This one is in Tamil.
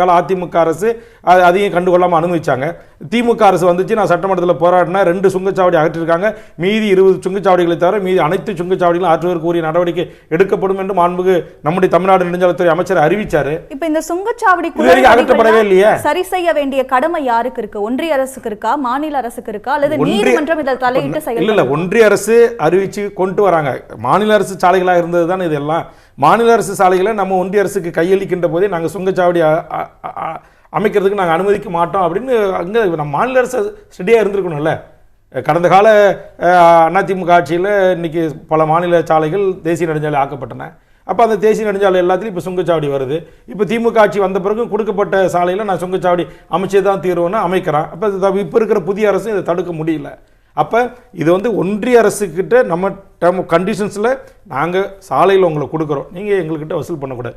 கால அதிமுக அரசு அதையும் கண்டுகொள்ளாமல் அனுமதிச்சாங்க. திமுக அரசு வந்துச்சு, நான் சட்டமன்றத்தில் போராடினா 2 சுங்கச்சாவடி அகற்றிருக்காங்க, மீதி 20 சுங்கச்சாவடிகளை தவிர மீதி அனைத்து சுங்கச்சாவடிகளும் ஆற்றுவதற்கு உரிய நடவடிக்கை எடுக்கப்படும் என்று மாண்புமிகு நம்முடைய தமிழ்நாடு நெடுஞ்சாலைத்துறை அமைச்சர் அறிவிச்சாரு. இப்ப இந்த சுங்கச்சாவடி அகற்றப்படவே இல்லையே. சரி செய்ய வேண்டிய கடமை யாருக்கு இருக்கு? ஒன்றிய அரசுக்கு இருக்கா, மாநில அரசுக்கு இருக்கா, அல்லது நீதிமன்றம் இதில் தலையிட்டு செயல்படுமா? இல்ல, ஒன்றிய அரசு அறிவிச்சு கொண்டு வராங்க. மாநில அரசு சாலைகளாக இருந்தது தான் இதெல்லாம். மாநில அரசு சாலைகளை நம்ம ஒன்றிய அரசுக்கு கையளிக்கின்ற போதே நாங்கள் சுங்கச்சாவடி அமைக்கிறதுக்கு நாங்கள் அனுமதிக்க மாட்டோம் அப்படின்னு அங்கே நம்ம மாநில அரசு ஸ்டெடியாக இருந்திருக்கணும்ல. கடந்த கால அதிமுக ஆட்சியில் இன்னைக்கு பல மாநில சாலைகள் தேசிய நெடுஞ்சாலை ஆக்கப்பட்டன. அப்போ அந்த தேசிய நெடுஞ்சாலை எல்லாத்துலையும் இப்போ சுங்கச்சாவடி வருது. இப்போ திமுக ஆட்சி வந்த பிறகு கொடுக்கப்பட்ட சாலையில் நான் சுங்கச்சாவடி அமைச்சே தான் தீர்வுன்னு அமைக்கிறேன். அப்போ இப்போ இருக்கிற புதிய அரசு இதை தடுக்க முடியல. அப்போ இது ஒன்றிய அரசுக்கிட்ட நம்ம டேர்ம் கண்டிஷன்ஸில் நாங்கள் சாலையில் உங்களை கொடுக்குறோம், நீங்கள் எங்கள்கிட்ட வசூல் பண்ணக்கூடாது.